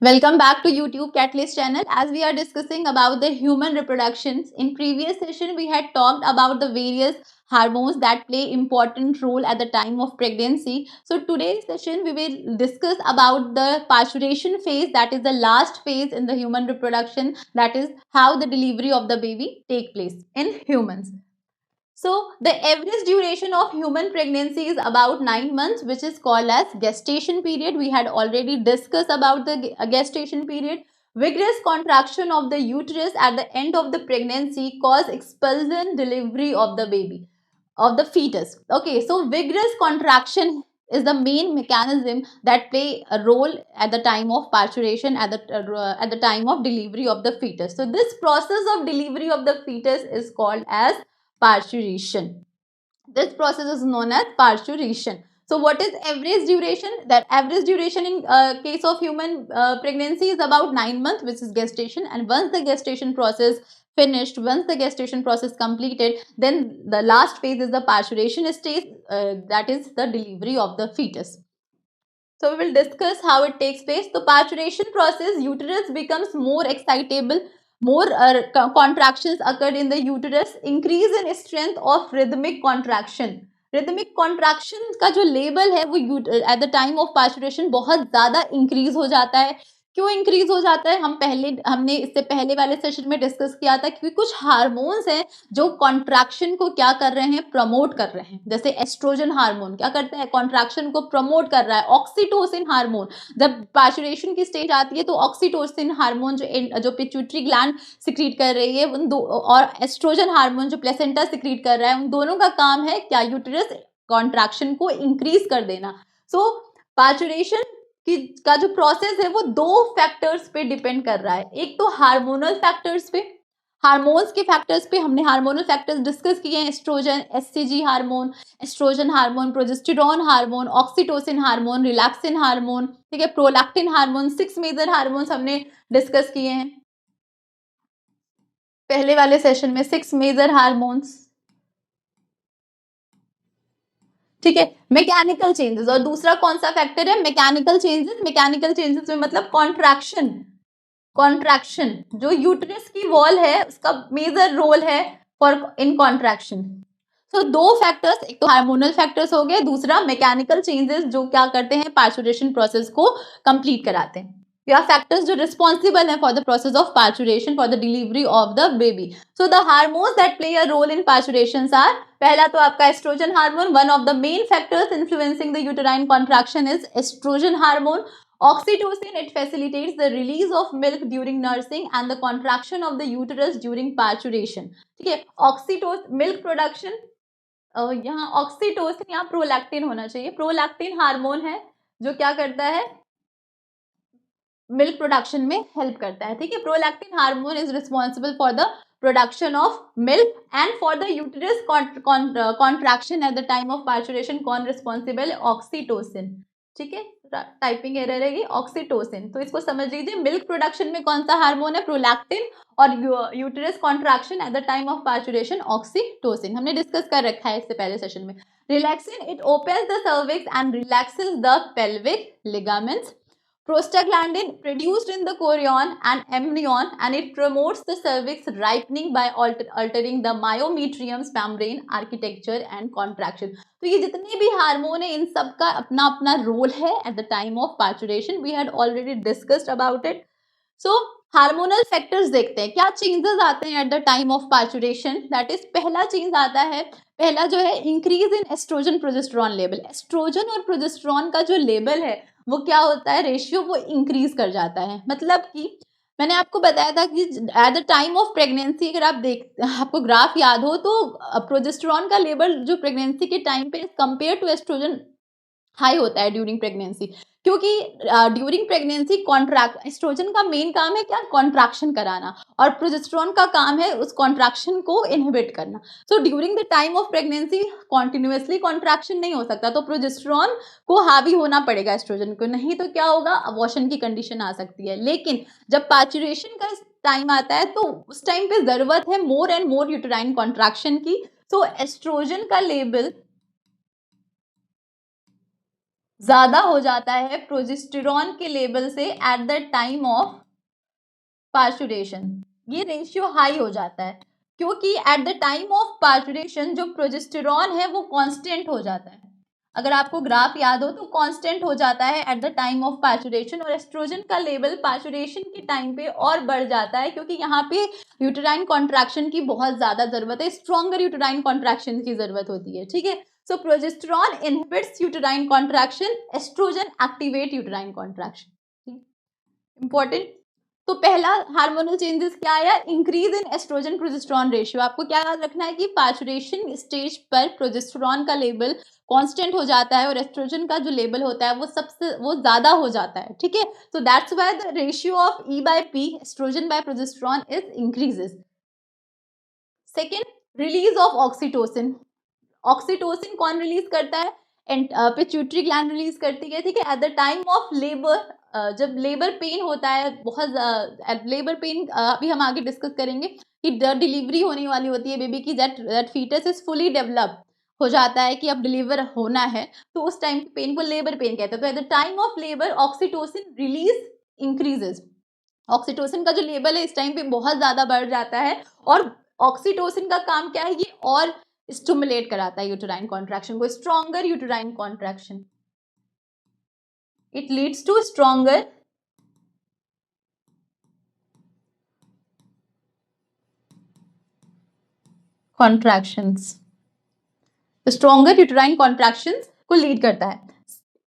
Welcome back to YouTube Catalyst channel. As we are discussing about the human reproductions, in previous session we had talked about the various hormones that play important role at the time of pregnancy. So today's session we will discuss about the parturition phase, that is the last phase in the human reproduction, that is how the delivery of the baby take place in humans. So the average duration of human pregnancy is about 9 months, which is called as gestation period. We had already discussed about the gestation period. Vigorous contraction of the uterus at the end of the pregnancy cause expulsion delivery of the baby, of the fetus. Okay, so vigorous contraction is the main mechanism that play a role at the time of parturition, at the time of delivery of the fetus. So this process of delivery of the fetus is called as parturition. This process is known as parturition. So what is average duration? That average duration in case of human pregnancy is about 9 months, which is gestation. And once the gestation process finished, once the gestation process completed, then the last phase is the parturition stage, that is the delivery of the fetus. So we will discuss how it takes place. The parturition process, uterus becomes more excitable, more contractions occurred in the uterus, increase in strength of rhythmic contraction. Rhythmic contraction का जो level है वो at the time of parturition बहुत ज़्यादा increase हो जाता है. क्यों इंक्रीज हो जाता है? हमने इससे पहले वाले सेशन में डिस्कस किया था, क्योंकि कुछ हार्मोन्स हैं जो कॉन्ट्रैक्शन को क्या कर रहे हैं, प्रमोट कर रहे हैं. जैसे एस्ट्रोजन हार्मोन क्या करता है, कॉन्ट्रैक्शन को प्रमोट कर रहा है. ऑक्सीटोसिन हार्मोन, जब पार्चुरेशन की स्टेज आती है तो ऑक्सीटोसिन हार्मोन जो पिट्यूटरी ग्लैंड सिक्रीट कर रही है, उन दो, और एस्ट्रोजन हार्मोन जो प्लेसेंटा सिक्रीट कर रहा है, उन दोनों का काम है क्या, यूटेरस कॉन्ट्रैक्शन को इंक्रीज कर देना. सो पार्चुरेशन का जो प्रोसेस है वो दो फैक्टर्स पे डिपेंड कर रहा है. एक तो हार्मोनल फैक्टर्स पे, हार्मोन्स के फैक्टर्स पे हमने हार्मोनल फैक्टर्स डिस्कस किए हैं. Oestrogen, HCG hormone, oestrogen hormone, progesterone hormone, oxytocin hormone, relaxin hormone, ठीक है, प्रोलैक्टिन हार्मोन. 6 मेजर हार्मोन्स हमने डिस्कस किए हैं पहले वाले सेशन में. 6 मेजर हार्मोन्स, ठीक है. मैकेनिकल चेंजेस, और दूसरा कौन सा फैक्टर है, मैकेनिकल चेंजेस. मैकेनिकल चेंजेस में मतलब कॉन्ट्रैक्शन, कॉन्ट्रैक्शन जो यूट्रस की वॉल है उसका मेजर रोल है फॉर इन कॉन्ट्रैक्शन. तो दो फैक्टर्स, एक तो हार्मोनल फैक्टर्स हो गए, दूसरा मैकेनिकल चेंजेस जो क्या करते हैं, पार्चुरेशन प्रोसेस को कंप्लीट कराते हैं. या फैक्टर्स जो रिस्पॉन्सिबल है for the process of parturition, for the delivery of the baby. So the hormones that play a role in parturition are, पहला तो आपका oestrogen hormone. One of the main factors influencing the uterine contraction is oestrogen hormone. Oxytocin, it facilitates the release of milk during nursing and the contraction of the uterus during parturition. ठीक है, oxytocin milk production, यहाँ oxytocin, यहाँ prolactin होना चाहिए. Prolactin hormone है जो क्या करता है, मिल्क प्रोडक्शन में हेल्प करता है. ठीक है, prolactin hormone is responsible for the production of milk and for the uterus contraction eight the time of parturition. कौन रिस्पॉन्सिबल है, ऑक्सीटोसिन. ठीक है, टाइपिंग एरर रहेगी, ऑक्सीटोसिन. तो इसको समझ लीजिए, मिल्क प्रोडक्शन में कौन सा हार्मोन है, प्रोलैक्टिन, और uterus contraction eight the time of parturition, oxytocin. हमने डिस्कस कर रखा है इससे पहले सेशन में. Relaxin, it opens the cervix and relaxes the pelvic ligaments. Prostaglandin produced in the chorion and amnion, and it promotes the cervix ripening by altering the myometrium's membrane architecture and contraction. तो ये जितने भी hormone है इन सब का अपना अपना role है at the time of parturition. We had already discussed about it. So hormonal factors देखते हैं क्या चेंजेस आते हैं at the time of parturition. That is, पहला चेंज आता है, पहला जो है increase in oestrogen progesterone level. Oestrogen और प्रोजेस्टेरॉन का जो लेवल है वो क्या होता है, रेशियो वो इंक्रीज कर जाता है. मतलब कि मैंने आपको बताया था कि eight the time of pregnancy, अगर आप आपको ग्राफ याद हो तो प्रोजेस्टेरॉन का लेवल जो प्रेगनेंसी के टाइम पे कंपेयर टू एस्ट्रोजन हाई होता है ड्यूरिंग प्रेगनेंसी. क्योंकि ड्यूरिंग प्रेगनेंसी कॉन्ट्रैक्ट, एस्ट्रोजन का मेन काम है क्या, कॉन्ट्रैक्शन कराना, और प्रोजेस्टेरॉन का काम है उस कॉन्ट्रैक्शन को इनहिबिट करना. So during the time of pregnancy continuously contraction नहीं हो सकता, तो प्रोजेस्टेरॉन को हावी होना पड़ेगा एस्ट्रोजन को, नहीं तो क्या होगा, अबॉर्शन की कंडीशन आ सकती है. लेकिन जब पार्चुरेशन का टाइम आता है तो उस टाइम पे जरूरत है more and more uterine contraction की. सो एस्ट्रोजन का लेवल ज्यादा हो जाता है प्रोजेस्टेरॉन के लेवल से eight the time of parturition. ये रेशियो हाई हो जाता है क्योंकि eight the time of parturition जो प्रोजेस्टेरॉन है वो कांस्टेंट हो जाता है। अगर आपको ग्राफ याद हो तो कांस्टेंट हो जाता है eight the time of parturition, और एस्ट्रोजन का लेवल पार्चुरेशन के टाइम पे और बढ़ जाता है क्योंकि यहाँ पे यूटेराइन कॉन्ट्रैक्शन की बहुत ज्यादा जरूरत है, स्ट्रॉन्गर यूटेराइन कॉन्ट्रैक्शन की जरूरत होती है। ठीक है, so progesterone inhibits uterine contraction, estrogen activate uterine contraction. Important. तो पहला हार्मोनल चेंजेस क्या आया, increase in oestrogen progesterone ratio. आपको क्या याद रखना है कि पार्चुरेशन स्टेज पर प्रोजेस्टेरॉन का लेवल कांस्टेंट हो जाता है और एस्ट्रोजन का जो लेवल होता है वो ज्यादा हो जाता है। ठीक है, so that's why the ratio of E by P, oestrogen by progesterone, is increases. Second, release of oxytocin. Oxytocin कौन रिलीज करता है, एंड पिट्यूटरी ग्लैंड रिलीज करती है। ठीक है, eight the time of labour, जब लेबर पेन होता है, बहुत लेबर पेन अभी हम आगे डिस्कस करेंगे कि डिलीवरी होने वाली होती है बेबी की, that foetus is fully develop हो जाता है कि अब डिलीवर होना है, तो उस टाइम पेन को लेबर पेन कहते हैं। तो eight the time of labour oxytocin release increases. Oxytocin का जो लेवल है इस टाइम पे बहुत ज्यादा बढ़ जाता है, और ऑक्सीटोसिन का काम क्या है, ये और स्टिमुलेट कराता है यूटेराइन कॉन्ट्रैक्शन को, stronger uterine contraction. It leads to stronger contractions, stronger uterine contractions को लीड करता है।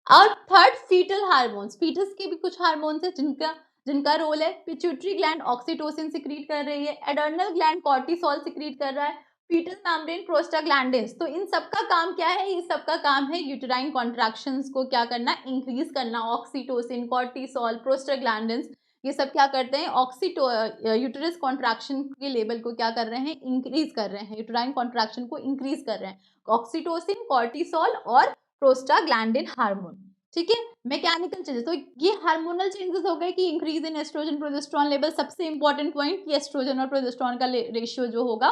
और थर्ड, फीटल हार्मोन्स। फीटस के भी कुछ हार्मोन्स है जिनका जिनका रोल है, पिट्यूटरी ग्लैंड ऑक्सीटोसिन सिक्रीट कर रही है, एडर्नल ग्लैंड कॉर्टिसोल सिक्रीट कर रहा है, फीटल मेम्ब्रेन प्रोस्टाग्लैंडिन्स। तो इन सबका काम क्या है, ये सबका काम है यूटेराइन कॉन्ट्रैक्शंस को क्या करना, इंक्रीज करना। ऑक्सीटोसिन, कॉर्टिसोल, प्रोस्टाग्लैंडिन्स, ये सब क्या करते हैं, यूटेरस कॉन्ट्रैक्शन के लेवल को क्या कर रहे हैं, इंक्रीज कर रहे हैं, यूटेराइन कॉन्ट्रैक्शन को इंक्रीज कर रहे हैं। ऑक्सीटोसिन, कॉर्टिसोल और प्रोस्टाग्लैंडिन हार्मोन। ठीक है, मैकेनिकल चेंजेस। तो ये हार्मोनल चेंजेस हो गए कि increase in oestrogen progesterone level. सबसे इंपॉर्टेंट पॉइंट कि एस्ट्रोजन और प्रोजेस्टेरॉन का रेशियो जो होगा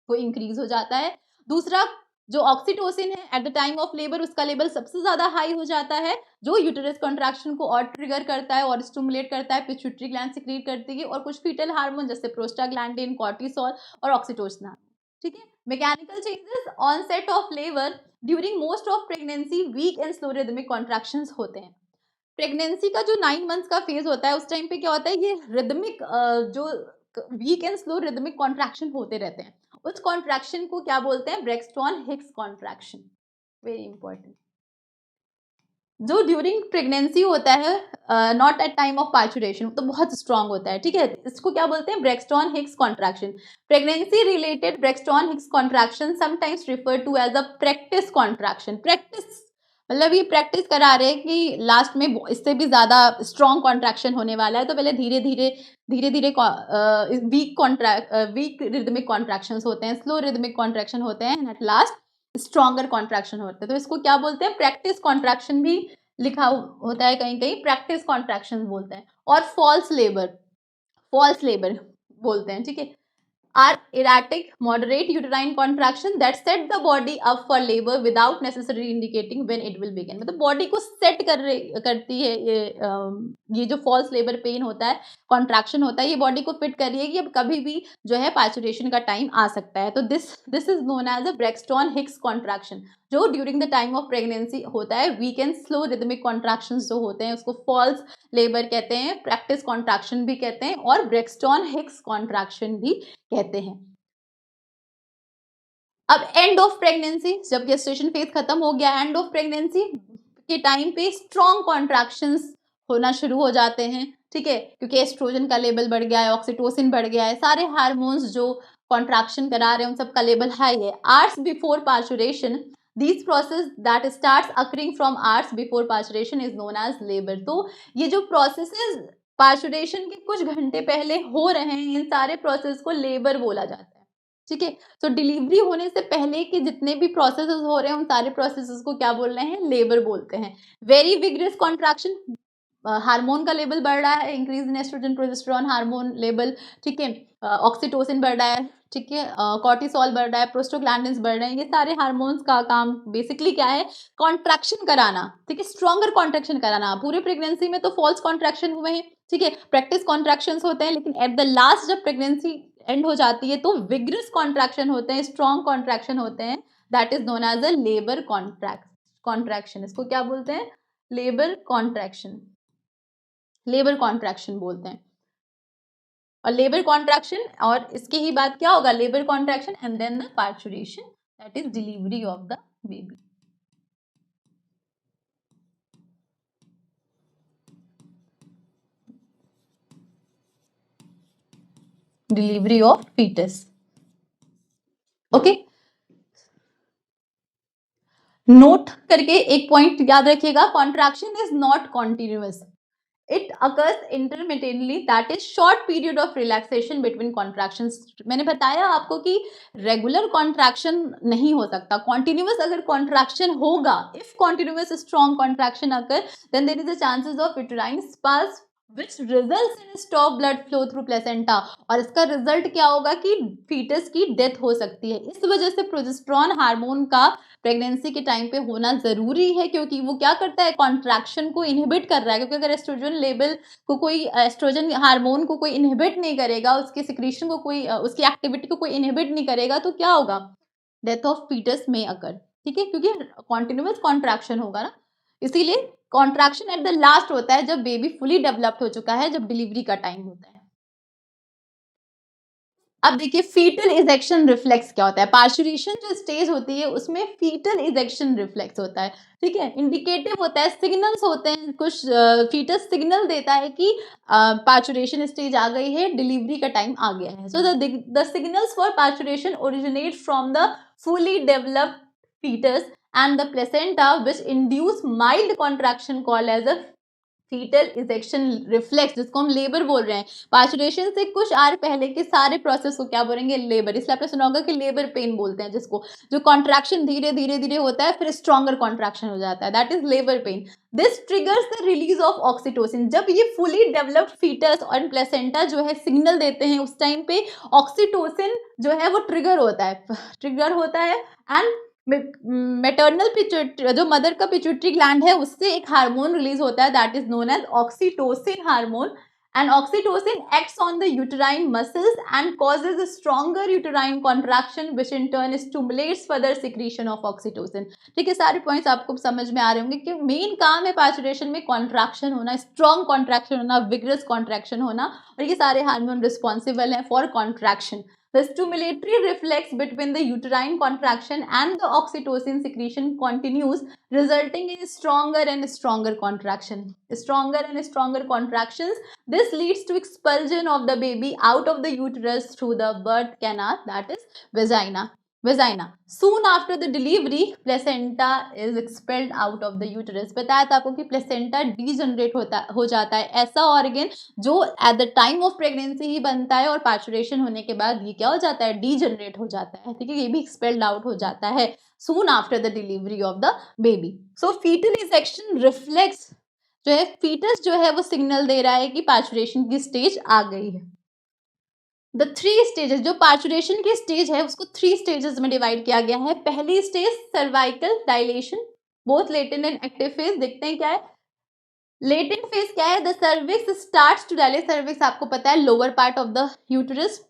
वो इंक्रीज हो जाता है। दूसरा, जो ऑक्सीटोसिन है eight the time of labour उसका लेवल सबसे ज्यादा हाई हो जाता है, जो यूटेरस कॉन्ट्रैक्शन को और ट्रिगर करता है और स्टिमुलेट करता है, पिट्यूटरी ग्लैंड सिक्रीट करती है, और कुछ फीटल हार्मोन जैसे प्रोस्टाग्लैंडिन, कॉर्टिसोल और ऑक्सीटोसिन। ठीक है, mechanical changes, onset of labour, during most of pregnancy weak and slow rhythmic contractions होते हैं। प्रेगनेंसी का जो 9 मंथ्स का फेज होता है उस टाइम पे क्या होता है, ये रिदमिक जो weak and slow rhythmic contraction होते रहते हैं। उस कॉन्ट्रैक्शन को क्या बोलते हैं, Braxton Hicks contraction. Very important. जो ड्यूरिंग प्रेगनेंसी होता है, not at time of parturition, तो बहुत स्ट्रांग होता है। ठीक है, इसको क्या बोलते हैं, Braxton Hicks contraction. Pregnancy related Braxton Hicks contraction sometimes refer to as a practice contraction. Practice मतलब ये प्रैक्टिस करा रहे हैं कि लास्ट में इससे भी ज्यादा स्ट्रॉन्ग कॉन्ट्रैक्शन होने वाला है, तो पहले धीरे धीरे वीक रिदमिक कॉन्ट्रैक्शन होते हैं, स्लो रिदमिक कॉन्ट्रैक्शन होते हैं, and at last stronger contraction होते हैं। तो इसको क्या बोलते हैं, प्रैक्टिस कॉन्ट्रैक्शन भी लिखा होता है कहीं कहीं, प्रैक्टिस कॉन्ट्रैक्शन बोलते हैं। और फॉल्स लेबर बोलते हैं। ठीक है, are erratic, moderate uterine contraction that set the body up for labor without necessarily indicating when it will begin। मतलब बॉडी को सेट करती है ये जो फॉल्स लेबर पेन होता है, कॉन्ट्रैक्शन होता है, ये बॉडी को फिट कर रही है कि अब कभी भी जो है पार्चुरेशन का टाइम आ सकता है। तो this is known as a Braxton Hicks contraction, जो during the time of pregnancy होता है। Weak and slow rhythmic contractions जो होते हैं उसको फॉल्स लेबर कहते हैं, प्रैक्टिस कॉन्ट्रैक्शन भी कहते हैं, और ब्रेक्सटन हिक्स कॉन्ट्रैक्शन भी कहते हैं। अब एंड ऑफ प्रेगनेंसी, जब गेस्टेशन फेज खत्म हो गया, एंड ऑफ प्रेगनेंसी के टाइम पे स्ट्रॉन्ग कॉन्ट्रैक्शंस होना शुरू हो जाते हैं। ठीक है, क्योंकि एस्ट्रोजन का लेवल बढ़ गया है, ऑक्सीटोसिन बढ़ गया है, सारे हार्मोन्स जो कॉन्ट्रैक्शन करा रहे हैं उन सबका लेवल हाई है। Hours before parturition, this process that starts occurring from hours before parturition is known as labour. तो ये जो प्रोसेसेस पार्चुरेशन के कुछ घंटे पहले हो रहे हैं, इन सारे प्रोसेस को लेबर बोला जाता है। ठीक है, तो डिलीवरी होने से पहले के जितने भी प्रोसेसेस हो रहे हैं उन सारे प्रोसेसेस को क्या बोल रहे हैं, लेबर बोलते हैं। वेरी विग्रस कॉन्ट्रैक्शन, हार्मोन का लेवल बढ़ रहा है, increase in oestrogen progesterone hormone level. ठीक है, ऑक्सीटोसिन बढ़ रहा है, ठीक है, कॉर्टिसोल बढ़ रहा है, प्रोस्टोग्लैंडिन्स बढ़ रहे हैं, ये सारे हार्मोन्स का काम बेसिकली क्या है, कॉन्ट्रैक्शन कराना, ठीक है, स्ट्रॉन्गर कॉन्ट्रैक्शन कराना। पूरे प्रेगनेंसी में तो फॉल्स कॉन्ट्रैक्शन हुए हैं, ठीक है, प्रैक्टिस कॉन्ट्रैक्शंस होते हैं, लेकिन एट द लास्ट जब प्रेगनेंसी एंड हो जाती है तो विग्रस कॉन्ट्रैक्शन होते हैं, स्ट्रॉन्ग कॉन्ट्रैक्शन होते हैं, that is known as a labour contraction. इसको क्या बोलते हैं, लेबर कॉन्ट्रैक्शन, लेबर कॉन्ट्रैक्शन बोलते हैं। और लेबर कॉन्ट्रैक्शन, और इसकी ही बात क्या होगा, labour contraction and then the parturition, that is delivery of the baby. Delivery of foetus, okay. Note करके एक पॉइंट याद रखिएगा, contraction is not continuous, it occurs intermittently, that is short period of relaxation between contractions। मैंने बताया आपको कि regular contraction नहीं हो सकता, कॉन्टिन्यूअस अगर कॉन्ट्रैक्शन होगा, if continuous strong contraction occur, then there is a chances of uterine spasm which results in stop blood flow through placenta, और इसका रिजल्ट क्या होगा कि फीटस की डेथ हो सकती है। इस वजह से प्रोजेस्टेरॉन हार्मोन का प्रेगनेंसी के टाइम पे होना जरूरी है, क्योंकि वो क्या करता है, कॉन्ट्रैक्शन को इनहिबिट कर रहा है, क्योंकि अगर एस्ट्रोजन लेवल को कोई, एस्ट्रोजन हार्मोन को कोई इनहिबिट नहीं करेगा, उसके सिक्रीशन को कोई, उसकी एक्टिविटी को कोई इनहिबिट नहीं करेगा, तो क्या होगा, डेथ ऑफ फीटस में अकर, ठीक है, क्योंकि कॉन्टिन्यूअस कॉन्ट्रैक्शन होगा ना। इसीलिए कॉन्ट्रैक्शन एट द लास्ट होता है जब बेबी फुली डेवलप्ड हो चुका है, जब डिलीवरी का टाइम होता है। अब देखिए फीटल इजेक्शन रिफ्लेक्स क्या होता है, पार्चुरेशन जो स्टेज होती है उसमें फीटल इजेक्शन रिफ्लेक्स होता है, ठीक है, इंडिकेटिव होता है, सिग्नल्स होते हैं कुछ, फीटस सिग्नल देता है कि पार्चुरेशन स्टेज आ गई है, डिलीवरी का टाइम आ गया है। So the signals for parturition originate from the fully developed fetus and the placenta, which induce mild contraction called as a foetal ejection reflex, जिसको हम लेबर बोल रहे हैं। पार्चुरेशन से कुछ आवर पहले के सारे प्रोसेस को क्या बोलेंगे, लेबर। इसलिए आपने सुना होगा कि लेबर पेन बोलते हैं जिसको, जो कॉन्ट्रैक्शन धीरे धीरे धीरे होता है, फिर स्ट्रॉन्गर कॉन्ट्रैक्शन हो जाता है, that is labour pain. This triggers the release of oxytocin. जब ये फुली डेवलप्ड फीटस और प्लेसेंटा जो है सिग्नल देते हैं, उस टाइम पे ऑक्सीटोसिन जो है वो ट्रिगर होता है एंड मेटर्नल पिट्यूटरी, जो मदर का पिट्यूटरी ग्लैंड है, उससे एक हार्मोन रिलीज होता है, that is known as oxytocin hormone, and oxytocin acts on the uterine muscles and causes a stronger uterine contraction which in turn stimulates further secretion of oxytocin. ठीक है, सारे points आपको समझ में आ रहे होंगे कि मेन काम है पार्चुरेशन में कॉन्ट्रैक्शन होना, स्ट्रॉन्ग कॉन्ट्रैक्शन होना, विग्रस कॉन्ट्रैक्शन होना, और ये सारे हार्मोन रिस्पॉन्सिबल हैं for contraction. The stimulatory reflex between the uterine contraction and the oxytocin secretion continues, resulting in stronger and stronger contraction. Stronger and stronger contractions. This leads to expulsion of the baby out of the uterus through the birth canal, that is vagina. Soon after the delivery, placenta is expelled out of the uterus. बताया था आपको कि placenta degenerate हो जाता है, ऐसा organ जो at the time of pregnancy ही बनता है और पार्चुरेशन होने के बाद ये क्या हो जाता है, डीजनरेट हो जाता है, ठीक है, ये भी एक्सपेल्ड आउट हो जाता है soon after the delivery of the baby. So fetal ejection reflex जो है, फीटस जो है वो सिग्नल दे रहा है कि पार्चुरेशन की स्टेज आ गई है। द थ्री स्टेजेस, जो पार्चुरेशन की स्टेज है उसको थ्री स्टेजेस में डिवाइड किया गया है। पहली stage cervical dilation, both latent and active phase. देखते हैं क्या है लेटेंट फेज, क्या है, the cervix starts to dilate. Cervix आपको पता है lower part of the uterus.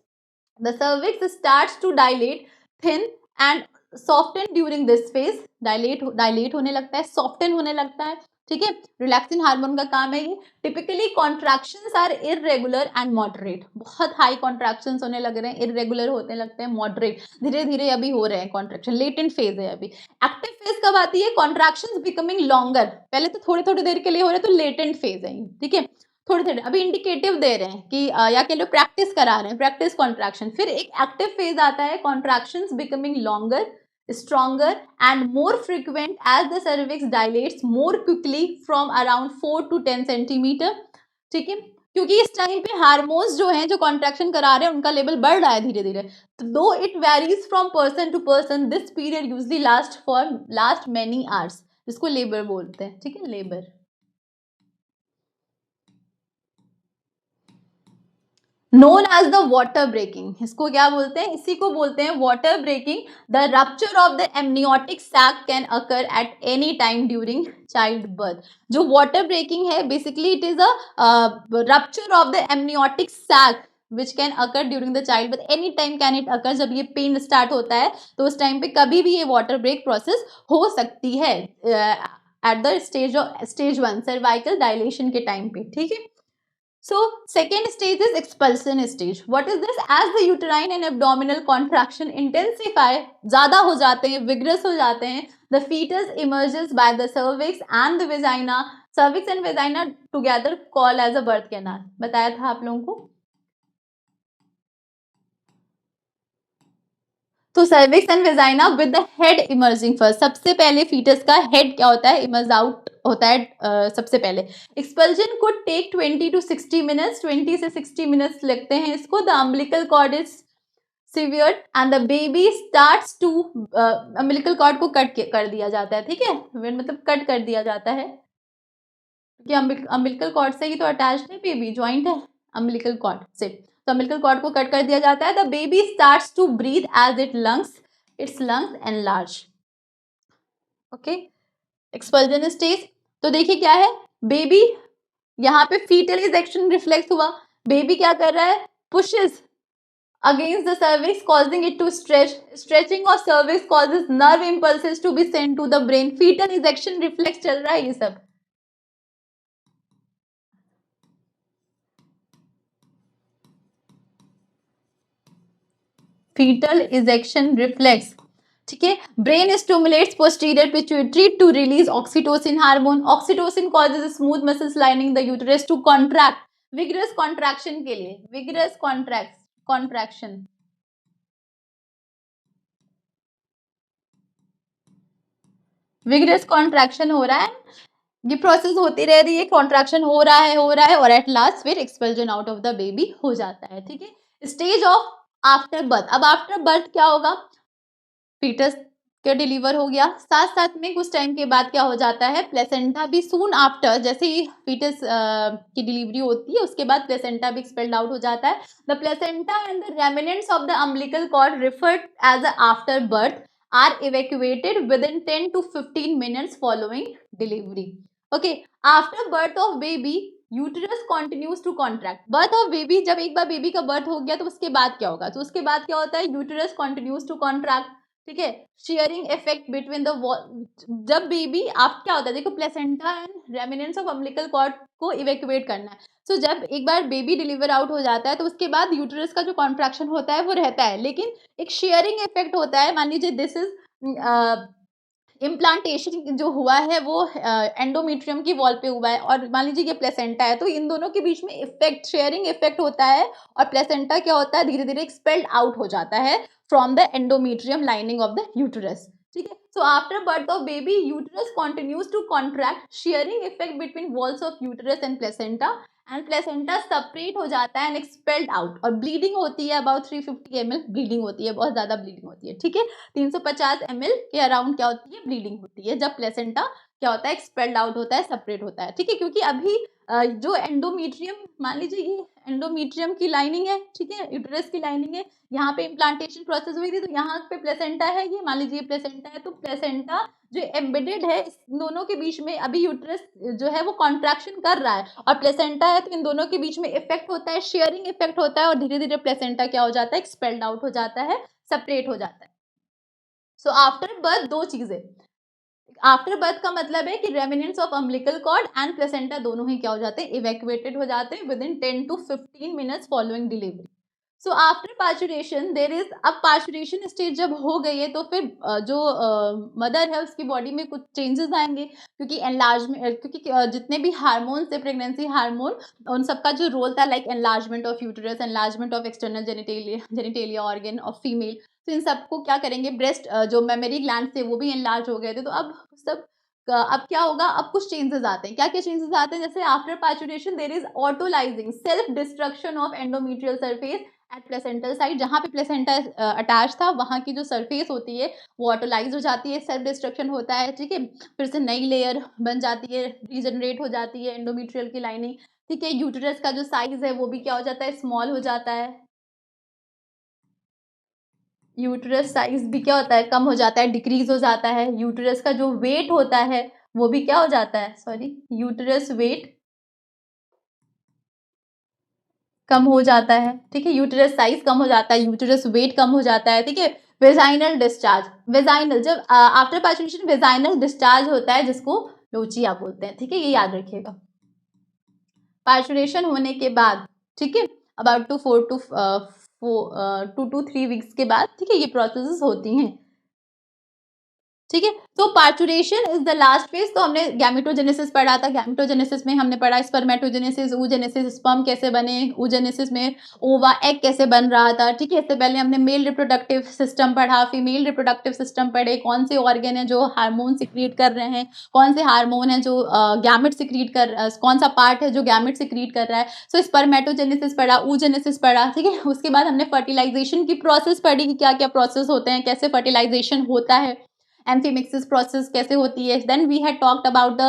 The cervix starts to dilate, thin and soften during this phase. Dilate होने लगता है, सॉफ्टन होने लगता है, ठीक है, रिलैक्सिन हार्मोन का काम है ये। Typically contractions are irregular and moderate, बहुत हाई कॉन्ट्रैक्शंस होने लग रहे हैं, इरेगुलर होने लगते हैं, मॉडरेट धीरे धीरे अभी हो रहे हैं कॉन्ट्रैक्शन, लेटेंट फेज है अभी। एक्टिव फेज कब आती है, कॉन्ट्रैक्शंस बिकमिंग लॉन्गर, पहले तो थोड़ी थोड़ी देर के लिए हो रहे हैं, तो लेटेंट फेज है, ठीक है, थोड़ी थोड़ी अभी इंडिकेटिव दे रहे हैं कि या के लिए प्रैक्टिस करा रहे हैं, प्रैक्टिस कॉन्ट्रैक्शन। फिर एक एक्टिव फेज आता है, contractions becoming longer, stronger and more frequent as the cervix dilates more quickly from around 4 to 10 centimetre, ठीक है, क्योंकि इस टाइम पे हार्मोन्स जो हैं जो कॉन्ट्रैक्शन करा रहे हैं उनका लेवल बढ़ रहा है धीरे धीरे। Though it varies from person to person, this period usually last many hours, जिसको लेबर बोलते हैं, ठीक है, labour. known as the water breaking. इसको क्या बोलते हैं? इसी को बोलते हैं water breaking. The rupture of the amniotic sac can occur at any time during childbirth. जो water breaking है, basically it is a rupture of the amniotic sac which can occur during the childbirth. Any time can it occur. जब ये pain start होता है तो उस time पे कभी भी ये water break process हो सकती है at the stage 1 cervical dilation के टाइम पे, ठीक है. So second stage is expulsion stage. What is this? As the uterine and abdominal contraction intensify, ज़्यादा हो जाते हैं, vigorous हो जाते हैं, the fetus emerges by the cervix and the vagina. Cervix and vagina together call as a birth canal. बताया था आप लोगों को. तो cervix and vagina with the head emerging first. सबसे पहले fetus का head क्या होता है? Emerge out होता है सबसे पहले. Expulsion could take 20 to 60 minutes. 20 से 60 minutes लगते हैं इसको. The umbilical cord is severed and the baby starts to umbilical cord को कट कर दिया जाता है, ठीक है. मतलब कट कर दिया जाता है क्योंकि umbilical cord से ही तो अटैच्ड है बेबी, ज्वाइंट है umbilical cord से. तो umbilical cord को कट कर दिया जाता है. The baby starts to breathe as its lungs enlarge. Okay. Expulsion stage. तो देखिए क्या है, बेबी यहाँ पे फीटल इजेक्शन रिफ्लेक्स हुआ. बेबी क्या कर रहा है? Pushes against the cervix causing it to stretch. Stretching of cervix causes nerve impulses to be sent to the brain. fetal ejection reflex चल रहा है ये सब. fetal ejection reflex, ठीक है. Brain stimulates posterior pituitary to release oxytocin hormone. Oxytocin causes smooth muscles lining the uterus to contract. Vigorous contraction के लिए, vigorous contraction, vigorous contraction हो रहा है. ये प्रोसेस होती रह रही है, कॉन्ट्रैक्शन हो रहा है और एट लास्ट फिर expulsion out of the baby हो जाता है, ठीक है. Stage of after birth. अब आफ्टर बर्थ क्या होगा? फीटस के डिलीवर हो गया, साथ साथ में कुछ टाइम के बाद क्या हो जाता है? प्लेसेंटा भी सून आफ्टर, जैसे ही फीटस की डिलीवरी होती है उसके बाद प्लेसेंटा भी एक्सपेल्ड आउट हो जाता है. The placenta and the remnants of the umbilical cord referred as after birth are evacuated within 10 to 15 minutes following delivery. Okay, after birth of baby uterus continues to contract. Birth of baby, जब एक बार baby का birth हो गया तो उसके बाद क्या होगा? तो उसके बाद क्या होता है? यूटरस continues to contract, ठीक है. शेयरिंग इफेक्ट बिटवीन द जब बेबी आप क्या होता है, देखो placenta and remnants of umbilical cord को इवैक्यूएट करना है. सो जब एक बार बेबी डिलीवर आउट हो जाता है तो उसके बाद यूटरस का जो कॉन्ट्रैक्शन होता है वो रहता है, लेकिन एक शेयरिंग इफेक्ट होता है. मान लीजिए दिस इज इम्प्लांटेशन जो हुआ है वो एंडोमेट्रियम की वॉल पे हुआ है और मान लीजिए ये प्लेसेंटा है, तो इन दोनों के बीच में इफेक्ट, शेयरिंग इफेक्ट होता है और प्लेसेंटा क्या होता है? धीरे धीरे एक्सपेल्ड आउट हो जाता है from the endometrium lining of the uterus, ठीक है. So after birth of baby uterus continues to contract. Sharing effect between walls of uterus and placenta separate हो जाता है एंड एक्सपेल्ड आउट. और ब्लीडिंग होती है अबाउट 350 ml ब्लीडिंग होती है, बहुत ज्यादा ब्लीडिंग होती है, ठीक है. 350 ml के अराउंड क्या होती है? ब्लीडिंग होती है जब प्लेसेंटा क्या होता है? एक्सपेल्ड आउट होता है, सेपरेट होता है, ठीक है. क्योंकि अभी जो एंडोमेट्रियम, मान लीजिए ये एंडोमेट्रियम की लाइनिंग है, ठीक है, यूटरस की लाइनिंग है, यहाँ पे इम्प्लांटेशन प्रोसेस हुई थी तो यहाँ पे प्लेसेंटा है, ये मान लीजिए प्लेसेंटा है, तो प्लेसेंटा जो एम्बेडेड है इस दोनों के बीच में, अभी यूटरस जो है वो कॉन्ट्रैक्शन कर रहा है और प्लेसेंटा है, तो इन दोनों के बीच में इफेक्ट होता है, शेयरिंग इफेक्ट होता है और धीरे धीरे प्लेसेंटा क्या हो जाता है? एक्सपेल्ड आउट हो जाता है, सेपरेट हो जाता है. सो आफ्टर बर्थ दो चीजें. आफ्टर बर्थ का मतलब है कि remnants of umbilical cord and placenta दोनों ही क्या हो जाते हैं? इवैक्यूएटेड हो जाते हैं with in 10 to 15 minutes following delivery. So after parturition there is, अब पार्चुरेशन स्टेज जब हो गई है तो फिर जो मदर है उसकी बॉडी में कुछ चेंजेस आएंगे क्योंकि एनलार्जमेंट, क्योंकि जितने भी हार्मोन्स थे, प्रेगनेंसी हार्मोन, उन सबका जो रोल था like enlargement of uterus, enlargement of external genitalia organ of female, तो इन सबको क्या करेंगे? ब्रेस्ट जो मेमोरी ग्लैंड थे वो भी एनलार्ज हो गए थे. तो अब सब अब क्या होगा? अब कुछ चेंजेस आते हैं. क्या क्या चेंजेस आते हैं? जैसे after parturition there is autolysing self destruction of endometrial surface at placental side. जहाँ पे प्लेसेंटा अटैच था वहाँ की जो सरफेस होती है वो ऑटोलाइज हो जाती है, सेल्फ डिस्ट्रक्शन होता है, ठीक है. फिर से नई लेयर बन जाती है, रीजनरेट हो जाती है एंडोमेट्रियल की लाइनिंग. ठीक है, यूटेरस का जो साइज है वो भी क्या हो जाता है, स्मॉल हो जाता है। यूटेरस साइज भी क्या होता है, कम हो जाता है, डिक्रीज हो जाता है। यूटेरस का जो वेट होता है वो भी क्या हो जाता है, सॉरी, यूटेरस वेट कम हो जाता है। ठीक है, यूटेरस साइज कम हो जाता है, यूटेरस वेट कम हो जाता है। ठीक है, वेजाइनल डिस्चार्ज, वेजाइनल जब आफ्टर पार्चुरेशन वेजाइनल डिस्चार्ज होता है जिसको लोचिया बोलते हैं। ठीक है, ये याद रखिएगा। पार्चुरेशन होने के बाद, ठीक है, अबाउट टू 2 to 3 वीक्स के बाद, ठीक है, ये प्रोसेसेस होती हैं। ठीक है, तो parturition is the last phase. तो हमने गैमेटोजेनेसिस पढ़ा था, गैमेटोजेनेसिस में हमने पढ़ा स्पर्मेटोजेनेसिस, oogenesis, स्पर्म कैसे बने, oogenesis में ओवा एग कैसे बन रहा था। ठीक है, इससे पहले हमने मेल रिप्रोडक्टिव सिस्टम पढ़ा, फीमेल रिप्रोडक्टिव सिस्टम पढ़े, कौन से ऑर्गन है जो हार्मोन सिक्रीट कर रहे हैं, कौन से हार्मोन है जो गैमेट सिक्रीट कर, कौन सा पार्ट है जो गैमेट सिक्रीट कर रहा है। सो स्पर्मेटोजेनेसिस पढ़ा, oogenesis पढ़ा। ठीक है, उसके बाद हमने फर्टिलाइजेशन की प्रोसेस पढ़ी कि क्या क्या प्रोसेस होते हैं, कैसे फर्टिलाइजेशन होता है, amphimixis process कैसे होती है। then we had talked about the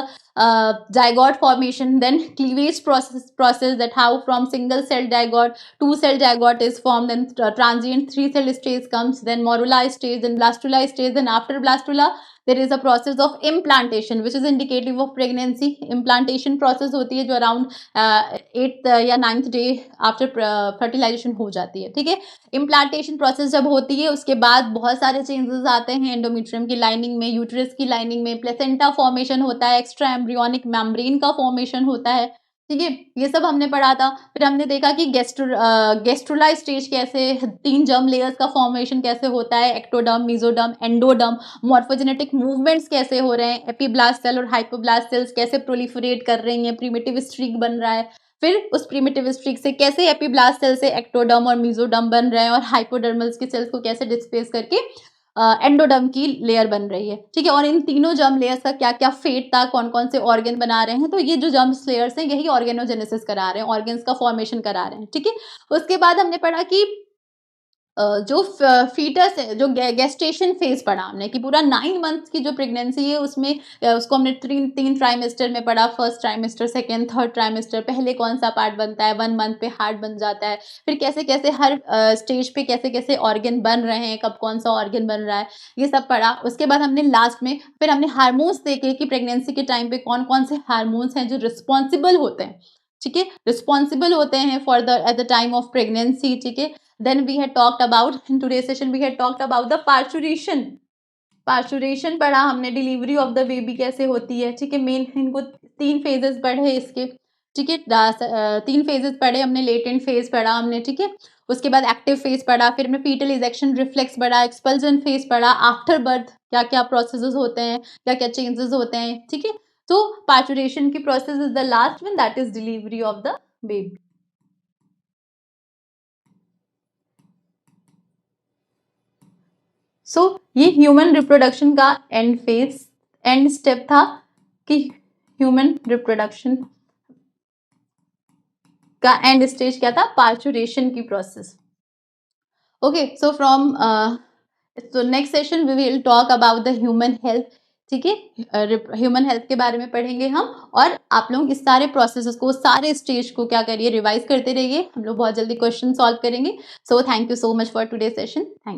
zygote formation, then cleavage process that how from single cell zygote 2 cell zygote is formed, then transient 3 cell stage comes, then morula stage, then blastula stage, then after blastula there is a process of implantation which is indicative of pregnancy। implantation process होती है जो around 8th या 9th day after fertilisation हो जाती है। ठीक है, implantation process जब होती है उसके बाद बहुत सारे चेंजेस आते हैं एंडोमेट्रियम की लाइनिंग में, यूट्रस की लाइनिंग में, प्लेसेंटा फॉर्मेशन होता है, एक्स्ट्रा एम्ब्रियोनिक मेम्ब्रेन का फॉर्मेशन होता है। ठीक है, ये सब हमने पढ़ा था। फिर हमने देखा कि गेस्ट्रुला स्टेज कैसे, 3 जर्म लेयर्स का फॉर्मेशन कैसे होता है, ectoderm, mesoderm, endoderm, morphogenetic movements कैसे हो रहे हैं, एपीब्लास्ट सेल और हाइपोब्लास्ट सेल्स कैसे प्रोलिफरेट कर रही हैं, प्रिमिटिव स्ट्रीक बन रहा है। फिर उस प्रिमिटिव स्ट्रिक से कैसे एपीब्लास्ट सेल से एक्टोडर्म और मेसोडर्म बन रहे हैं, और हाइपोडर्मल्स की सेल्स को कैसे डिस्प्लेस करके एंडोडर्म की लेयर बन रही है। ठीक है, और इन तीनों जर्म लेयर्स का क्या क्या फेट था, कौन कौन से ऑर्गन बना रहे हैं। तो ये जो जर्म लेयर्स हैं यही ऑर्गेनोजेनेसिस करा रहे हैं, ऑर्गन्स का फॉर्मेशन करा रहे हैं। ठीक है, उसके बाद हमने पढ़ा कि जो फीटस है, जो गेस्टेशन फेज पढ़ा हमने कि पूरा 9 मंथ्स की जो प्रेगनेंसी है उसमें उसको हमने तीन ट्राइमेस्टर में पढ़ा, first trimester, second, third trimester. पहले कौन सा पार्ट बनता है, 1 मंथ पे हार्ट बन जाता है, फिर कैसे कैसे हर स्टेज पे कैसे कैसे ऑर्गन बन रहे हैं, कब कौन सा ऑर्गन बन रहा है, ये सब पढ़ा। उसके बाद हमने लास्ट में फिर हमने हार्मोन्स देखे कि प्रेगनेंसी के टाइम पे कौन कौन से हार्मोन्स हैं जो रिस्पॉन्सिबल होते हैं। ठीक है, रिस्पॉन्सिबल होते हैं for the eight the time of pregnancy. ठीक है, then we had talked about, in today's session we had talked about the parturition। Parturition पढ़ा हमने, डिलीवरी ऑफ द बेबी कैसे होती है। ठीक है, मेन इनको 3 फेजेस पढ़े इसके। ठीक है, 3 फेजेस पढ़े हमने, लेटेंट फेज पढ़ा हमने। ठीक है, उसके बाद एक्टिव फेज पढ़ा, फिर हमने फीटल इजेक्शन रिफ्लेक्स पढ़ा, एक्सपल्जन फेज पढ़ा, आफ्टर बर्थ क्या क्या प्रोसेसेस होते हैं, क्या क्या चेंजेस होते हैं। ठीक है, तो पार्चुरेशन की process is the last one, that is delivery of the baby. So ये ह्यूमन रिप्रोडक्शन का एंड फेज, एंड स्टेप था कि ह्यूमन रिप्रोडक्शन का एंड स्टेज क्या था, पार्चुरेशन की प्रोसेस। ओके, सो फ्रॉम तो next session we will talk about the human health. ठीक है, ह्यूमन हेल्थ के बारे में पढ़ेंगे हम, और आप लोग इस सारे प्रोसेस को, सारे स्टेज को क्या करिए, रिवाइज करते रहिए। हम लोग बहुत जल्दी क्वेश्चन सॉल्व करेंगे। So thank you so much for today session. Thank you.